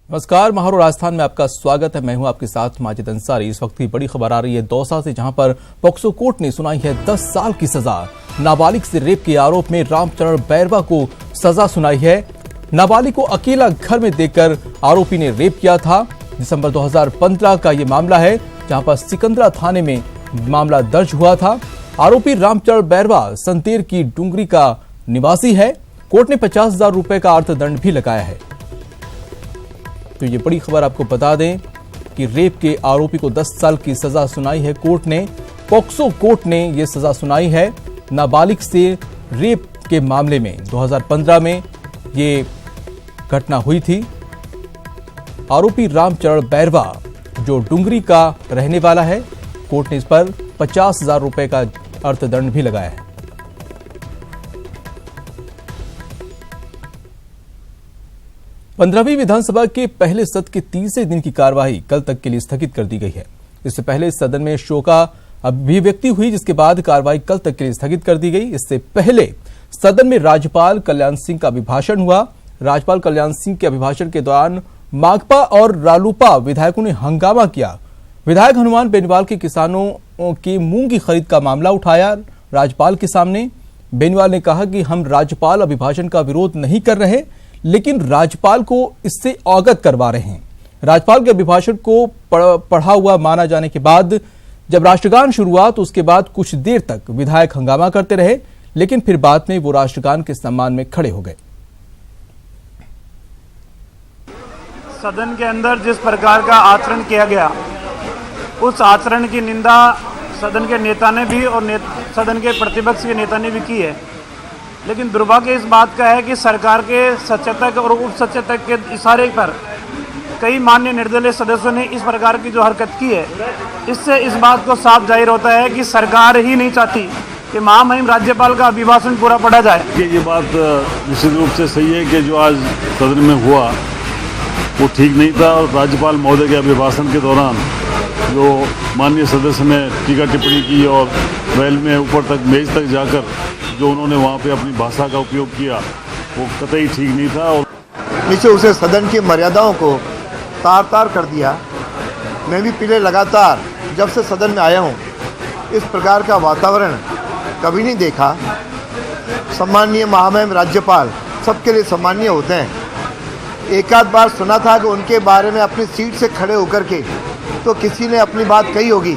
नमस्कार, महारो राजस्थान में आपका स्वागत है। मैं हूं आपके साथ माजिद अंसारी। इस वक्त की बड़ी खबर आ रही है दौसा से, जहां पर पॉक्सो कोर्ट ने सुनाई है 10 साल की सजा। नाबालिग से रेप के आरोप में रामचरण बैरवा को सजा सुनाई है। नाबालिग को अकेला घर में देखकर आरोपी ने रेप किया था। दिसंबर 2015 का ये मामला है, जहां पर सिकंदरा थाने में मामला दर्ज हुआ था। आरोपी रामचरण बैरवा संतेर की डूंगरी का निवासी है। कोर्ट ने 50,000 रुपए का अर्थदंड भी लगाया है। तो ये बड़ी खबर आपको बता दें कि रेप के आरोपी को 10 साल की सजा सुनाई है कोर्ट ने। पॉक्सो कोर्ट ने ये सजा सुनाई है। नाबालिग से रेप के मामले में 2015 में ये घटना हुई थी। आरोपी रामचरण बैरवा जो डूंगरी का रहने वाला है, कोर्ट ने इस पर 50,000 रुपए का अर्थदंड भी लगाया है। 15वीं विधानसभा के पहले सत्र के तीसरे दिन की कार्यवाही कल तक के लिए स्थगित कर दी गई है। इससे पहले सदन में शोक का अभिव्यक्ति हुई, जिसके बाद कार्यवाही कल तक के लिए स्थगित कर दी गई। इससे पहले सदन में राज्यपाल कल्याण सिंह का अभिभाषण हुआ। राज्यपाल कल्याण सिंह के अभिभाषण के दौरान माकपा और रालूपा विधायकों ने हंगामा किया। विधायक हनुमान बेनीवाल के किसानों की मूंग की खरीद का मामला उठाया राज्यपाल के सामने। बेनीवाल ने कहा कि हम राज्यपाल अभिभाषण का विरोध नहीं कर रहे, लेकिन राज्यपाल को इससे अवगत करवा रहे हैं। राज्यपाल के अभिभाषण को पढ़ा हुआ माना जाने के बाद जब राष्ट्रगान शुरू हुआ तो उसके बाद कुछ देर तक विधायक हंगामा करते रहे, लेकिन फिर बाद में वो राष्ट्रगान के सम्मान में खड़े हो गए। सदन के अंदर जिस प्रकार का आचरण किया गया, उस आचरण की निंदा सदन के नेता ने भी और सदन के प्रतिपक्ष के नेता ने भी की है। लेकिन दुर्भाग्य इस बात का है कि सरकार के सचेतक और उप सचेतक के इशारे पर कई माननीय निर्दलीय सदस्यों ने इस प्रकार की जो हरकत की है, इससे इस बात को साफ जाहिर होता है कि सरकार ही नहीं चाहती कि महामहिम राज्यपाल का अभिभाषण पूरा पढ़ा जाए। ये बात निश्चित रूप से सही है कि जो आज सदन में हुआ वो ठीक नहीं था, और राज्यपाल महोदय के अभिभाषण के दौरान जो माननीय सदस्य ने टीका टिप्पणी की और बैल में ऊपर तक मेज तक जाकर जो उन्होंने वहाँ पे अपनी भाषा का उपयोग किया, वो कतई ठीक नहीं था। और नीचे उसे सदन की मर्यादाओं को तार-तार कर दिया। मैं भी पिछले लगातार जब से सदन में आया हूँ, इस प्रकार का वातावरण कभी नहीं देखा। सम्माननीय महामहिम राज्यपाल सबके लिए सम्माननीय होते हैं। एक आध बार सुना था कि उनके बारे में अपनी सीट से खड़े होकर के तो किसी ने अपनी बात कही होगी।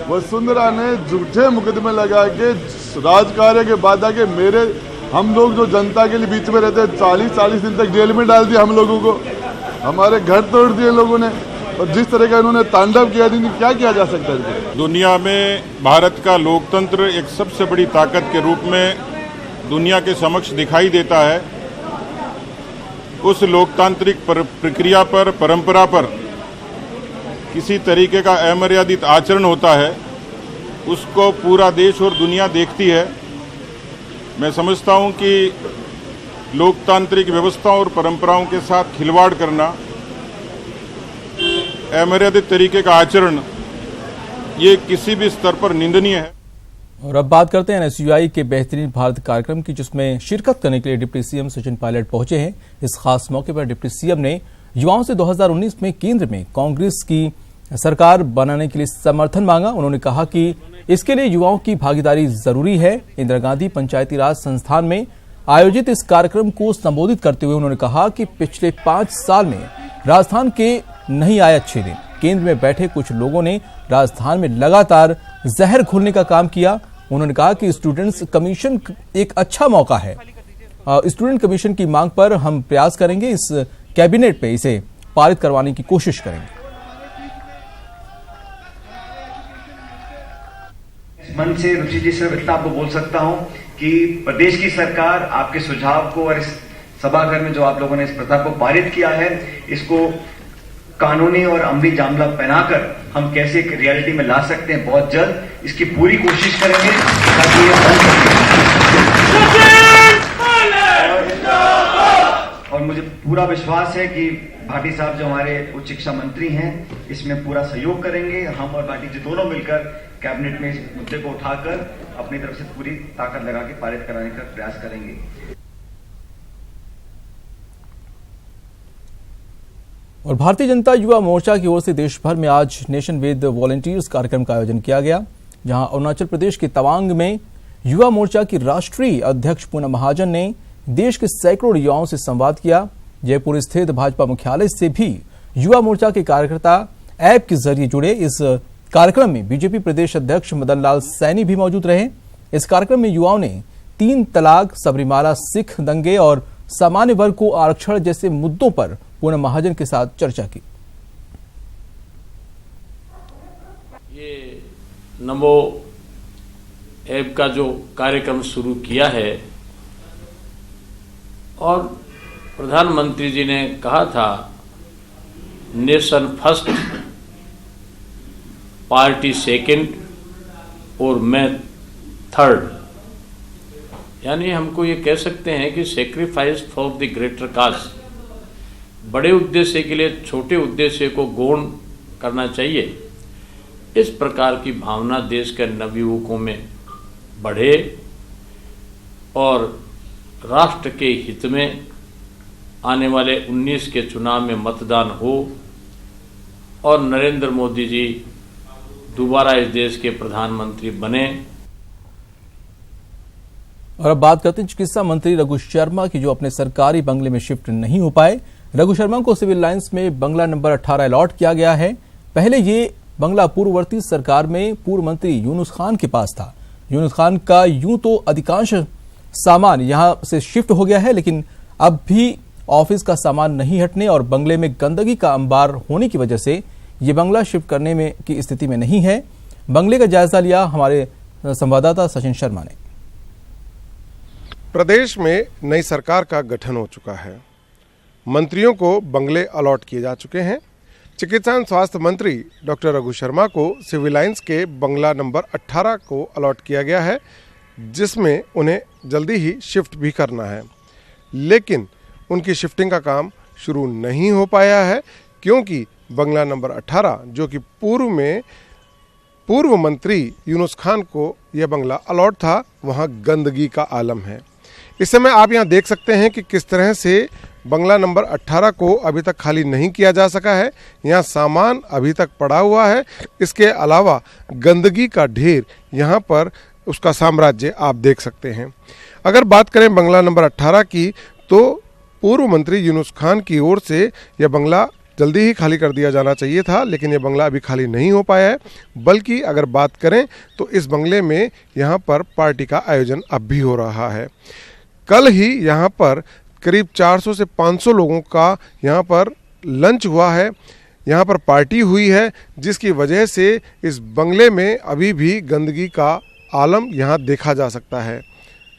वसुंधरा ने झूठे मुकदमे लगा के राजकार्य के बाद आके हम लोग जो जनता के लिए बीच में रहते हैं 40-40 दिन तक जेल में डाल दिया हम लोगों को, हमारे घर तोड़ दिए लोगों ने, और जिस तरह का इन्होंने तांडव किया, क्या किया जा सकता है। दुनिया में भारत का लोकतंत्र एक सबसे बड़ी ताकत के रूप में दुनिया के समक्ष दिखाई देता है। उस लोकतांत्रिक प्रक्रिया पर, परंपरा पर किसी तरीके का अमर्यादित आचरण होता है, उसको पूरा देश और दुनिया देखती है। मैं समझता हूं कि लोकतांत्रिक व्यवस्था और परंपराओं के साथ खिलवाड़ करना, अमर्यादित तरीके का आचरण, ये किसी भी स्तर पर निंदनीय है। और अब बात करते हैं एनएसयूआई के बेहतरीन भारत कार्यक्रम की, जिसमें शिरकत करने के लिए डिप्टी सीएम सचिन पायलट पहुंचे हैं। इस खास मौके पर डिप्टी सीएम ने युवाओं से 2019 में केंद्र में कांग्रेस की सरकार बनाने के लिए समर्थन मांगा। उन्होंने कहा कि इसके लिए युवाओं की भागीदारी जरूरी है। इंदिरा गांधी पंचायती राज संस्थान में आयोजित इस कार्यक्रम को संबोधित करते हुए उन्होंने कहा कि पिछले 5 साल में राजस्थान के नहीं आए अच्छे दिन। केंद्र में बैठे कुछ लोगों ने राजस्थान में लगातार जहर घोलने का काम किया। उन्होंने कहा कि स्टूडेंट्स कमीशन एक अच्छा मौका है। स्टूडेंट कमीशन की मांग पर हम प्रयास करेंगे, इस कैबिनेट पे इसे पारित करवाने की कोशिश करेंगे। मन से रुचि जी सिर्फ इतना आपको बोल सकता हूं कि प्रदेश की सरकार आपके सुझाव को और इस सभाघर में जो आप लोगों ने इस प्रस्ताव को पारित किया है, इसको कानूनी और अमली जामला पहनाकर हम कैसे एक रियलिटी में ला सकते हैं, बहुत जल्द इसकी पूरी कोशिश करेंगे ताकि ये बन सके। और मुझे पूरा विश्वास है कि भाटी साहब जो हमारे उच्च शिक्षा मंत्री हैं, इसमें पूरा सहयोग करेंगे। हम और भाटी जी दोनों मिलकर कैबिनेट में इस मुद्दे को उठाकर अपनी तरफ से पूरी ताकत लगा के पारित कराने का प्रयास करेंगे। और भारतीय जनता युवा मोर्चा की ओर से देश भर में आज नेशन विद वॉलंटियर्स कार्यक्रम का आयोजन किया गया, जहां अरुणाचल प्रदेश के तवांग में युवा मोर्चा की राष्ट्रीय अध्यक्ष पूनम महाजन ने देश के सैकड़ों युवाओं से संवाद किया। जयपुर स्थित भाजपा मुख्यालय से भी युवा मोर्चा के कार्यकर्ता ऐप के जरिए जुड़े। इस कार्यक्रम में बीजेपी प्रदेश अध्यक्ष मदन लाल सैनी भी मौजूद रहे। इस कार्यक्रम में युवाओं ने 3 तलाक, सबरीमाला, सिख दंगे और सामान्य वर्ग को आरक्षण जैसे मुद्दों पर पूनम महाजन के साथ चर्चा की। ये नमो ऐप का जो कार्यक्रम शुरू किया है और प्रधानमंत्री जी ने कहा था नेशन फर्स्ट, पार्टी सेकंड और मैं थर्ड, यानी हमको ये कह सकते हैं कि सेक्रीफाइस फॉर द ग्रेटर काज, बड़े उद्देश्य के लिए छोटे उद्देश्य को गौण करना चाहिए। इस प्रकार की भावना देश के नवयुवकों में बढ़े और राष्ट्र के हित में आने वाले 19 के चुनाव में मतदान हो और नरेंद्र मोदी जी दोबारा इस देश के प्रधानमंत्री बने। और अब बात करते हैं चिकित्सा मंत्री रघु शर्मा की, जो अपने सरकारी बंगले में शिफ्ट नहीं हो पाए। रघु शर्मा को सिविल लाइंस में बंगला नंबर 18 अलॉट किया गया है। पहले ये बंगला पूर्ववर्ती सरकार में पूर्व मंत्री यूनुस खान के पास था। यूनुस खान का यूं तो अधिकांश सामान यहां से शिफ्ट हो गया है, लेकिन अब भी ऑफिस का सामान नहीं हटने और बंगले में गंदगी का अंबार होने की वजह से ये बंगला शिफ्ट करने में की स्थिति में नहीं है। बंगले का जायजा लिया हमारे संवाददाता सचिन शर्मा ने। प्रदेश में नई सरकार का गठन हो चुका है। मंत्रियों को बंगले अलॉट किए जा चुके हैं। चिकित्सा एवं स्वास्थ्य मंत्री डॉक्टर रघु शर्मा को सिविल लाइंस के बंगला नंबर 18 को अलॉट किया गया है, जिसमें उन्हें जल्दी ही शिफ्ट भी करना है, लेकिन उनकी शिफ्टिंग का काम शुरू नहीं हो पाया है, क्योंकि बंगला नंबर 18 जो कि पूर्व मंत्री यूनुस खान को यह बंगला अलॉट था, वहाँ गंदगी का आलम है। इस समय आप यहाँ देख सकते हैं कि किस तरह से बंगला नंबर 18 को अभी तक खाली नहीं किया जा सका है। यहाँ सामान अभी तक पड़ा हुआ है। इसके अलावा गंदगी का ढेर, यहाँ पर उसका साम्राज्य आप देख सकते हैं। अगर बात करें बंगला नंबर 18 की, तो पूर्व मंत्री यूनुस खान की ओर से यह बंगला जल्दी ही खाली कर दिया जाना चाहिए था, लेकिन यह बंगला अभी खाली नहीं हो पाया है। बल्कि अगर बात करें तो इस बंगले में यहाँ पर पार्टी का आयोजन अब भी हो रहा है। कल ही यहाँ पर करीब 400 से 500 लोगों का यहाँ पर लंच हुआ है, यहाँ पर पार्टी हुई है, जिसकी वजह से इस बंगले में अभी भी गंदगी का आलम यहाँ देखा जा सकता है।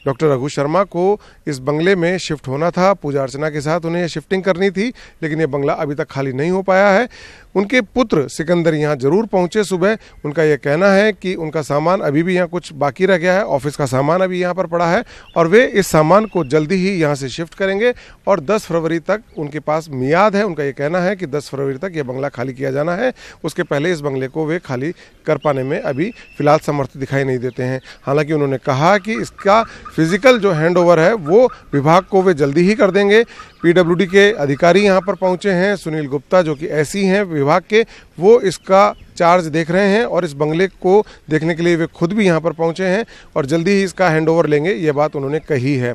डॉक्टर रघु शर्मा को इस बंगले में शिफ्ट होना था, पूजा अर्चना के साथ उन्हें शिफ्टिंग करनी थी, लेकिन ये बंगला अभी तक खाली नहीं हो पाया है। उनके पुत्र सिकंदर यहाँ जरूर पहुँचे सुबह। उनका यह कहना है कि उनका सामान अभी भी यहाँ कुछ बाकी रह गया है, ऑफिस का सामान अभी यहाँ पर पड़ा है और वे इस सामान को जल्दी ही यहाँ से शिफ्ट करेंगे और 10 फरवरी तक उनके पास मियाद है। उनका ये कहना है कि 10 फरवरी तक यह बंगला खाली किया जाना है। उसके पहले इस बंगले को वे खाली कर पाने में अभी फिलहाल समर्थ दिखाई नहीं देते हैं। हालांकि उन्होंने कहा कि इसका फिजिकल जो हैंडओवर है वो विभाग को वे जल्दी ही कर देंगे। पीडब्ल्यूडी के अधिकारी यहाँ पर पहुँचे हैं, सुनील गुप्ता जो कि ऐसी हैं विभाग के, वो इसका चार्ज देख रहे हैं और इस बंगले को देखने के लिए वे खुद भी यहाँ पर पहुँचे हैं और जल्दी ही इसका हैंडओवर लेंगे, ये बात उन्होंने कही है।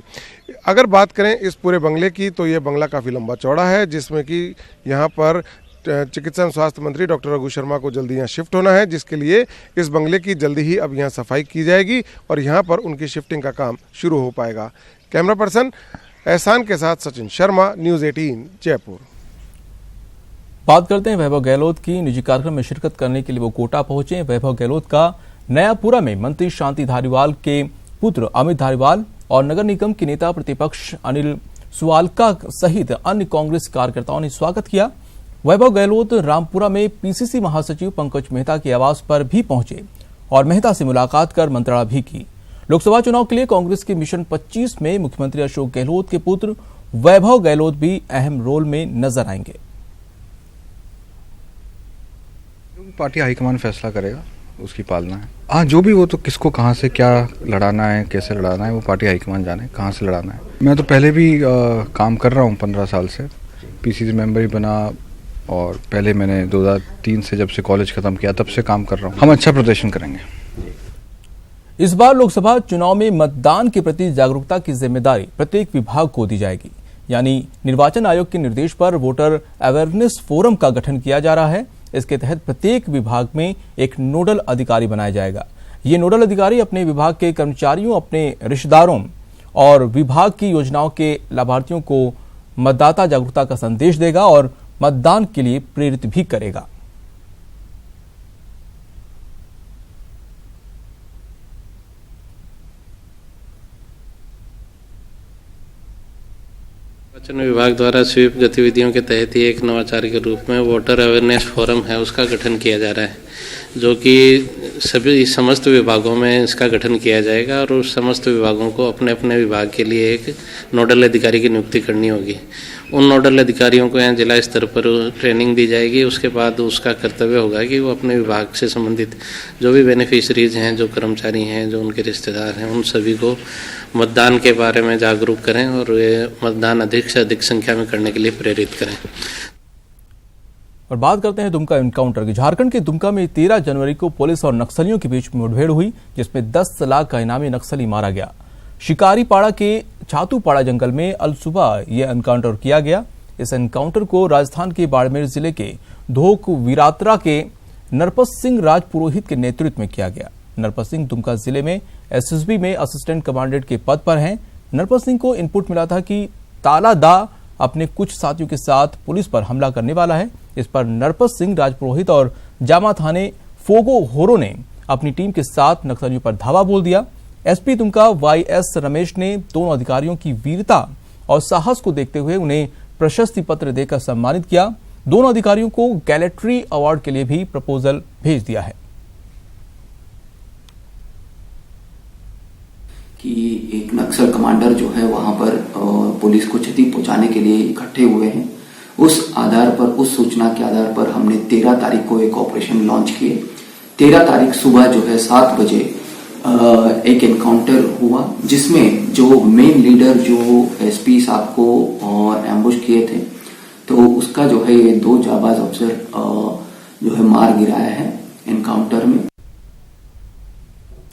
अगर बात करें इस पूरे बंगले की, तो ये बंगला काफ़ी लंबा चौड़ा है, जिसमें कि यहाँ पर चिकित्सा एवं स्वास्थ्य मंत्री डॉक्टर रघु शर्मा को जल्दी यहाँ शिफ्ट होना है, जिसके लिए इस बंगले की जल्दी ही अब यहाँ सफाई की जाएगी और यहाँ पर उनकी शिफ्टिंग का काम शुरू हो पाएगा। कैमरा पर्सन एहसान के साथ सचिन शर्मा, न्यूज़ 18 जयपुर। बात करते हैं वैभव गहलोत की। निजी कार्यक्रम में शिरकत करने के लिए वो कोटा पहुंचे। वैभव गहलोत का नयापुरा में मंत्री शांति धारीवाल के पुत्र अमित धारीवाल और नगर निगम के नेता प्रतिपक्ष अनिल सुवालका सहित अन्य कांग्रेस कार्यकर्ताओं ने स्वागत किया। वैभव गहलोत रामपुरा में पीसीसी महासचिव पंकज मेहता के आवास पर भी पहुंचे और मेहता से मुलाकात कर मंत्रणा भी की। लोकसभा चुनाव के लिए कांग्रेस के मिशन 25 में मुख्यमंत्री अशोक गहलोत के पुत्र वैभव गहलोत भी अहम रोल में नजर आएंगे। पार्टी हाईकमान फैसला करेगा, उसकी पालना है। हाँ, जो भी वो तो किसको कहाँ से क्या लड़ाना है, कैसे लड़ाना है, वो पार्टी हाईकमान जाने कहाँ से लड़ाना है। मैं तो पहले भी काम कर रहा हूँ 15 साल से, पीसीसी मेंबर ही बना, और पहले मैंने 2003 से जब से कॉलेज ख़त्म किया तब से काम कर रहा हूँ। हम अच्छा प्रदर्शन करेंगे। इस बार लोकसभा चुनाव में मतदान के प्रति जागरूकता की जिम्मेदारी प्रत्येक विभाग को दी जाएगी। यानी निर्वाचन आयोग के निर्देश पर वोटर अवेयरनेस फोरम का गठन किया जा रहा है। इसके तहत प्रत्येक विभाग में एक नोडल अधिकारी बनाया जाएगा। ये नोडल अधिकारी अपने विभाग के कर्मचारियों, अपने रिश्तेदारों और विभाग की योजनाओं के लाभार्थियों को मतदाता जागरूकता का संदेश देगा और मतदान के लिए प्रेरित भी करेगा। निर्वाचन विभाग द्वारा स्वीप गतिविधियों के तहत ही एक नवाचार के रूप में वोटर अवेयरनेस फोरम है, उसका गठन किया जा रहा है, जो कि सभी समस्त विभागों में इसका गठन किया जाएगा और उस समस्त विभागों को अपने अपने विभाग के लिए एक नोडल अधिकारी की नियुक्ति करनी होगी। उन नोडल अधिकारियों को यहाँ जिला स्तर पर ट्रेनिंग दी जाएगी। उसके बाद उसका कर्तव्य होगा कि वो अपने विभाग से संबंधित जो भी बेनिफिशरीज हैं, जो कर्मचारी हैं, जो उनके रिश्तेदार हैं, उन सभी को मतदान के बारे में जागरूक करें और मतदान अधिक से अधिक संख्या में करने के लिए प्रेरित करें। और बात करते हैं दुमका एनकाउंटर की। झारखंड के दुमका में 13 जनवरी को पुलिस और नक्सलियों के बीच मुठभेड़ हुई, जिसमें 10 लाख का इनामी नक्सली मारा गया। शिकारीपाड़ा के छातूपाड़ा जंगल में अल सुबह यह एनकाउंटर किया गया। इस एनकाउंटर को राजस्थान के बाड़मेर जिले के धोक वीरात्रा के नरपत सिंह राजपुरोहित के नेतृत्व में किया गया। नरपत सिंह दुमका जिले में एसएसबी में असिस्टेंट कमांडेंट के पद पर हैं। नरपत सिंह को इनपुट मिला था कि ताला दा अपने कुछ साथियों के साथ पुलिस पर हमला करने वाला है। इस पर नरपत सिंह राजपुरोहित और जामा थाने फोगो होरो ने अपनी टीम के साथ नक्सलियों पर धावा बोल दिया। एसपी दुमका वाईएस रमेश ने दोनों अधिकारियों की वीरता और साहस को देखते हुए उन्हें प्रशस्ति पत्र देकर सम्मानित किया। दोनों अधिकारियों को गैलेट्री अवार्ड के लिए भी प्रपोजल भेज दिया है। कि एक नक्सल कमांडर जो है वहां पर पुलिस को क्षति पहुंचाने के लिए इकट्ठे हुए हैं। उस आधार पर, उस सूचना के आधार पर हमने 13 तारीख को एक ऑपरेशन लॉन्च किए। 13 तारीख सुबह जो है 7 बजे एक एनकाउंटर हुआ, जिसमें जो मेन लीडर जो एसपी साहब को और एम्बुश किए थे, तो उसका जो है ये 2 जाबाज अफसर जो है मार गिराया है एनकाउंटर में।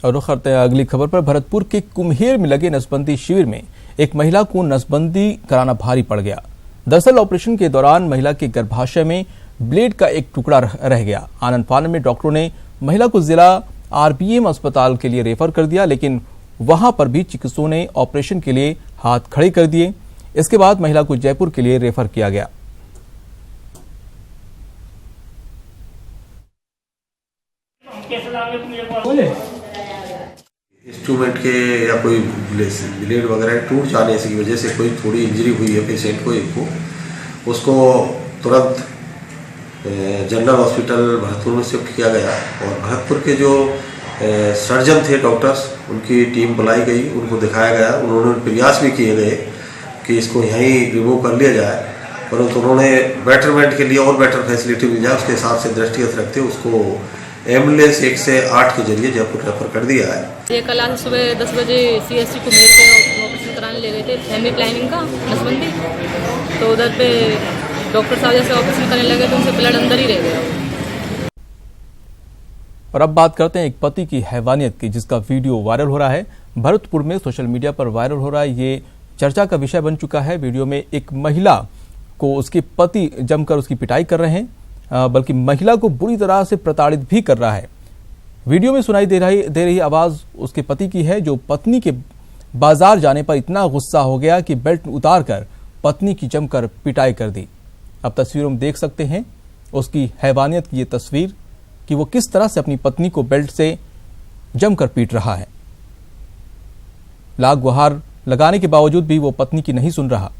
और रुख करते हैं अगली खबर पर। भरतपुर के कुम्हेर में लगे नसबंदी शिविर में एक महिला को नसबंदी कराना भारी पड़ गया। दरअसल ऑपरेशन के दौरान महिला के गर्भाशय में ब्लेड का एक टुकड़ा रह गया। आनंद फानन में डॉक्टरों ने महिला को जिला आरबीएम अस्पताल के लिए रेफर कर दिया, लेकिन वहां पर भी चिकित्सकों ने ऑपरेशन के लिए हाथ खड़े कर दिए। इसके बाद महिला को जयपुर के लिए रेफर किया गया। इंस्ट्रूमेंट के या कोई ब्लेड वगैरह टूट जाने की वजह से कोई थोड़ी इंजरी हुई है पेशेंट को, एक को उसको तुरंत जनरल हॉस्पिटल भरतपुर में शिफ्ट किया गया। और भरतपुर के जो सर्जन थे, डॉक्टर्स, उनकी टीम बुलाई गई, उनको दिखाया गया। उन्होंने प्रयास भी किए गए कि इसको यहीं रिमूव कर लिया जाए, परंतु उन्होंने बेटरमेंट के लिए और बेटर फैसिलिटी मिल जाए उसके हिसाब से दृष्टिगत रखते उसको एम्बुलेंस 108 के जरिए जयपुर रेफर कर दिया है। ये कल आज सुबह 10 बजे CSC को मिल के ऑपरेशन कराने ले गए थे, फैमिली प्लानिंग का नसबंदी। तो उधर पे डॉक्टर साहब जैसे ऑपरेशन करने लगे तो उनसे ब्लड अंदर ही रह गया। और अब बात करते हैं एक पति की हैवानियत की, जिसका वीडियो वायरल हो रहा है। भरतपुर में सोशल मीडिया पर वायरल हो रहा है। ये चर्चा का विषय बन चुका है। वीडियो में एक महिला को उसके पति जमकर उसकी पिटाई कर रहे हैं, बल्कि महिला को बुरी तरह से प्रताड़ित भी कर रहा है। वीडियो में सुनाई दे रही आवाज उसके पति की है, जो पत्नी के बाजार जाने पर इतना गुस्सा हो गया कि बेल्ट उतारकर पत्नी की जमकर पिटाई कर दी। अब तस्वीरों में देख सकते हैं उसकी हैवानियत की ये तस्वीर कि वो किस तरह से अपनी पत्नी को बेल्ट से जमकर पीट रहा है। लाख गुहार लगाने के बावजूद भी वो पत्नी की नहीं सुन रहा।